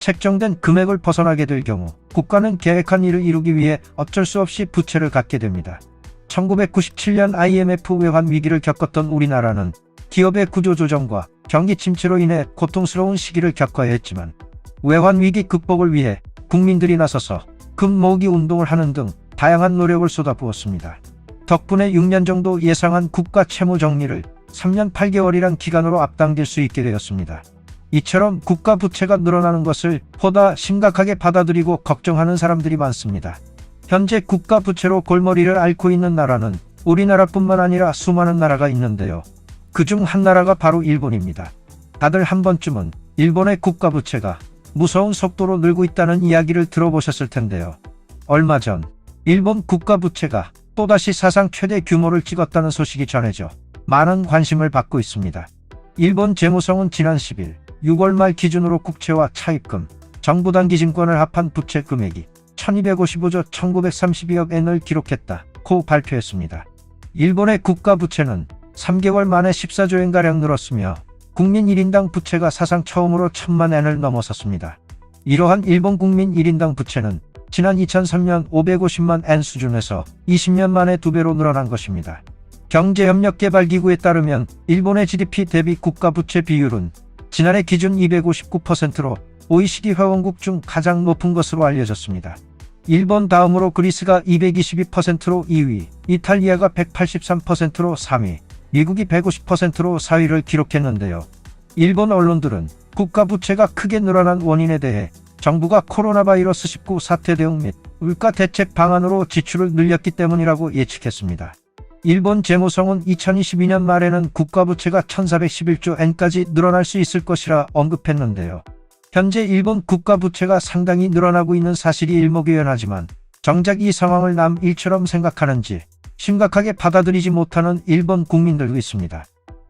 책정된 금액을 벗어나게 될 경우 국가는 계획한 일을 이루기 위해 어쩔 수 없이 부채를 갖게 됩니다. 1997년 IMF 외환 위기를 겪었던 우리나라는 기업의 구조조정과 경기 침체로 인해 고통스러운 시기를 겪어야 했지만 외환 위기 극복을 위해 국민들이 나서서 금 모으기 운동을 하는 등 다양한 노력을 쏟아부었습니다. 덕분에 6년 정도 예상한 국가 채무 정리를 3년 8개월이란 기간으로 앞당길 수 있게 되었습니다. 이처럼 국가 부채가 늘어나는 것을 보다 심각하게 받아들이고 걱정하는 사람들이 많습니다. 현재 국가 부채로 골머리를 앓고 있는 나라는 우리나라뿐만 아니라 수많은 나라가 있는데요. 그중 한 나라가 바로 일본입니다. 다들 한 번쯤은 일본의 국가 부채가 무서운 속도로 늘고 있다는 이야기를 들어보셨을 텐데요. 얼마 전 일본 국가 부채가 또다시 사상 최대 규모를 찍었다는 소식이 전해져 많은 관심을 받고 있습니다. 일본 재무성은 지난 10일 6월 말 기준으로 국채와 차입금, 정부 단기증권을 합한 부채 금액이 1255조 1932억 엔을 기록했다고 발표했습니다. 일본의 국가 부채는 3개월 만에 14조 엔가량 늘었으며 국민 1인당 부채가 사상 처음으로 1000만 엔을 넘어섰습니다. 이러한 일본 국민 1인당 부채는 지난 2003년 550만 엔 수준에서 20년 만에 2배로 늘어난 것입니다. 경제협력개발기구에 따르면 일본의 GDP 대비 국가 부채 비율은 지난해 기준 259%로 OECD 회원국 중 가장 높은 것으로 알려졌습니다. 일본 다음으로 그리스가 222%로 2위, 이탈리아가 183%로 3위, 미국이 150%로 4위를 기록했는데요. 일본 언론들은 국가 부채가 크게 늘어난 원인에 대해 정부가 코로나 바이러스 19 사태 대응 및 물가 대책 방안으로 지출을 늘렸기 때문이라고 예측했습니다. 일본 재무성은 2022년 말에는 국가 부채가 1411조 엔까지 늘어날 수 있을 것이라 언급했는데요. 현재 일본 국가 부채가 상당히 늘어나고 있는 사실이 일목요연하지만 정작 이 상황을 남 일처럼 생각하는지 심각하게 받아들이지 못하는 일본 국민들도 있습니다.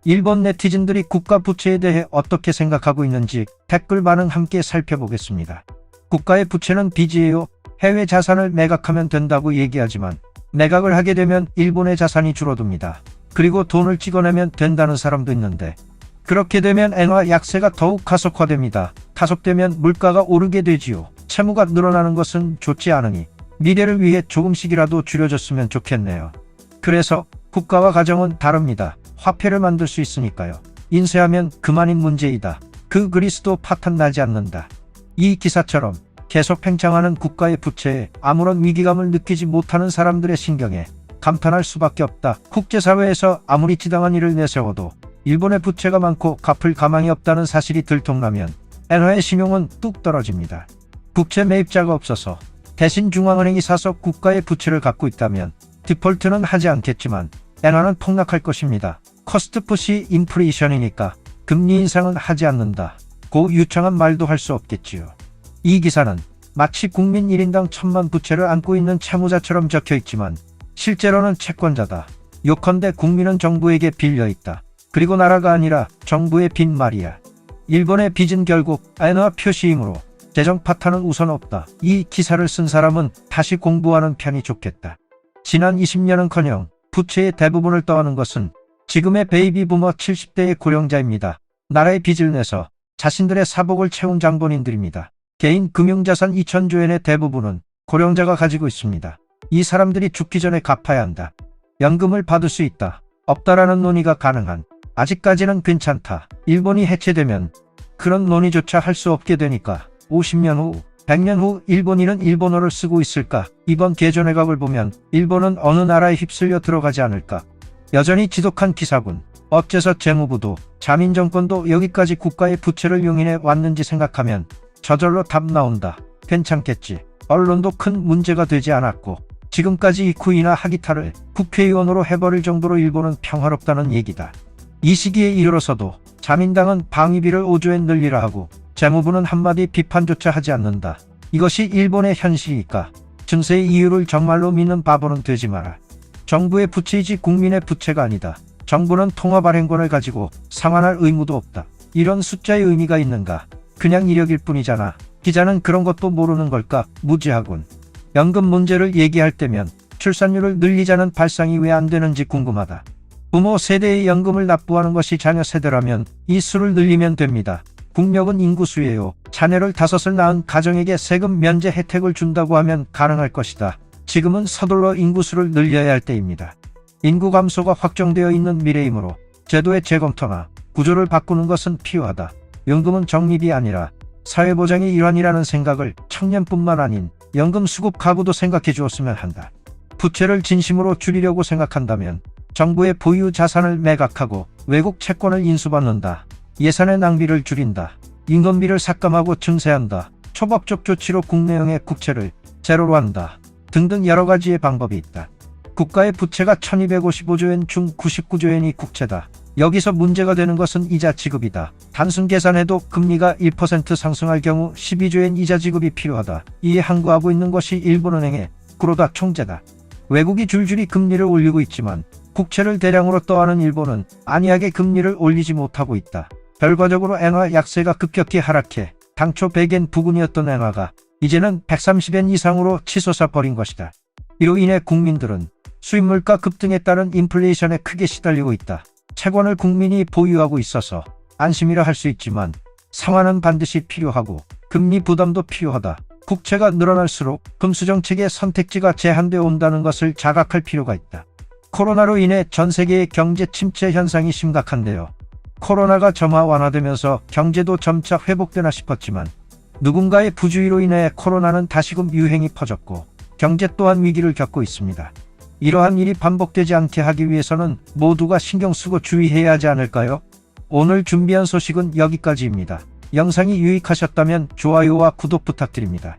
일본 네티즌들이 국가 부채에 대해 어떻게 생각하고 있는지 댓글 반응 함께 살펴보겠습니다. 국가의 부채는 빚이에요. 해외 자산을 매각하면 된다고 얘기하지만 매각을 하게 되면 일본의 자산이 줄어듭니다. 그리고 돈을 찍어내면 된다는 사람도 있는데 그렇게 되면 엔화 약세가 더욱 가속화됩니다. 가속되면 물가가 오르게 되지요. 채무가 늘어나는 것은 좋지 않으니 미래를 위해 조금씩이라도 줄여줬으면 좋겠네요. 그래서 국가와 가정은 다릅니다. 화폐를 만들 수 있으니까요. 인쇄하면 그만인 문제이다. 그 그리스도 파탄 나지 않는다. 이 기사처럼 계속 팽창하는 국가의 부채에 아무런 위기감을 느끼지 못하는 사람들의 신경에 감탄할 수밖에 없다. 국제사회에서 아무리 지당한 일을 내세워도 일본의 부채가 많고 갚을 가망이 없다는 사실이 들통나면 엔화의 신용은 뚝 떨어집니다. 국채 매입자가 없어서 대신 중앙은행이 사서 국가의 부채를 갖고 있다면 디폴트는 하지 않겠지만 엔화는 폭락할 것입니다. 커스트 푸시 인플레이션이니까 금리 인상은 하지 않는다. 고 유창한 말도 할 수 없겠지요. 이 기사는 마치 국민 1인당 1000만 부채를 안고 있는 채무자처럼 적혀있지만 실제로는 채권자다. 요컨대 국민은 정부에게 빌려있다. 그리고 나라가 아니라 정부의 빚 말이야. 일본의 빚은 결국 엔화 표시이므로 재정 파탄은 우선 없다. 이 기사를 쓴 사람은 다시 공부하는 편이 좋겠다. 지난 20년은커녕 부채의 대부분을 떠안은 것은 지금의 베이비 부머 70대의 고령자입니다. 나라의 빚을 내서 자신들의 사복을 채운 장본인들입니다. 개인 금융자산 2000조엔의 대부분은 고령자가 가지고 있습니다. 이 사람들이 죽기 전에 갚아야 한다. 연금을 받을 수 있다. 없다라는 논의가 가능한 아직까지는 괜찮다. 일본이 해체되면 그런 논의조차 할 수 없게 되니까 50년 후, 100년 후 일본인은 일본어를 쓰고 있을까? 이번 개조내각을 보면 일본은 어느 나라에 휩쓸려 들어가지 않을까? 여전히 지독한 기사군. 어째서 재무부도 자민정권도 여기까지 국가의 부채를 용인해 왔는지 생각하면 저절로 답 나온다. 괜찮겠지. 언론도 큰 문제가 되지 않았고 지금까지 이쿠이나 하기타를 국회의원으로 해버릴 정도로 일본은 평화롭다는 얘기다. 이 시기에 이르러서도 자민당은 방위비를 5조엔 늘리라 하고 재무부는 한마디 비판조차 하지 않는다. 이것이 일본의 현실이니까 증세의 이유를 정말로 믿는 바보는 되지 마라. 정부의 부채이지 국민의 부채가 아니다. 정부는 통화 발행권을 가지고 상환할 의무도 없다. 이런 숫자의 의미가 있는가? 그냥 이력일 뿐이잖아. 기자는 그런 것도 모르는 걸까? 무지하군. 연금 문제를 얘기할 때면 출산율을 늘리자는 발상이 왜 안 되는지 궁금하다. 부모 세대의 연금을 납부하는 것이 자녀 세대라면 이 수를 늘리면 됩니다. 국력은 인구수예요. 자녀를 5을 낳은 가정에게 세금 면제 혜택을 준다고 하면 가능할 것이다. 지금은 서둘러 인구수를 늘려야 할 때입니다. 인구 감소가 확정되어 있는 미래이므로 제도의 재검토나 구조를 바꾸는 것은 필요하다. 연금은 적립이 아니라 사회보장의 일환이라는 생각을 청년뿐만 아닌 연금 수급 가구도 생각해 주었으면 한다. 부채를 진심으로 줄이려고 생각한다면 정부의 보유 자산을 매각하고 외국 채권을 인수받는다. 예산의 낭비를 줄인다. 인건비를 삭감하고 증세한다. 초법적 조치로 국내형의 국채를 제로로 한다. 등등 여러 가지의 방법이 있다. 국가의 부채가 1255조 엔 중 99조 엔이 국채다. 여기서 문제가 되는 것은 이자 지급이다. 단순 계산해도 금리가 1% 상승할 경우 12조 엔 이자 지급이 필요하다. 이에 항거하고 있는 것이 일본은행의 구로다 총재다. 외국이 줄줄이 금리를 올리고 있지만 국채를 대량으로 떠안은 일본은 안이하게 금리를 올리지 못하고 있다. 결과적으로 엔화 약세가 급격히 하락해 당초 100엔 부근이었던 엔화가 이제는 130엔 이상으로 치솟아 버린 것이다. 이로 인해 국민들은 수입 물가 급등에 따른 인플레이션에 크게 시달리고 있다. 채권을 국민이 보유하고 있어서 안심이라 할 수 있지만 상환은 반드시 필요하고 금리 부담도 필요하다. 국채가 늘어날수록 금수정책의 선택지가 제한되어 온다는 것을 자각할 필요가 있다. 코로나로 인해 전 세계의 경제 침체 현상이 심각한데요. 코로나가 점화 완화되면서 경제도 점차 회복되나 싶었지만 누군가의 부주의로 인해 코로나는 다시금 유행이 퍼졌고 경제 또한 위기를 겪고 있습니다. 이러한 일이 반복되지 않게 하기 위해서는 모두가 신경 쓰고 주의해야 하지 않을까요? 오늘 준비한 소식은 여기까지입니다. 영상이 유익하셨다면 좋아요와 구독 부탁드립니다.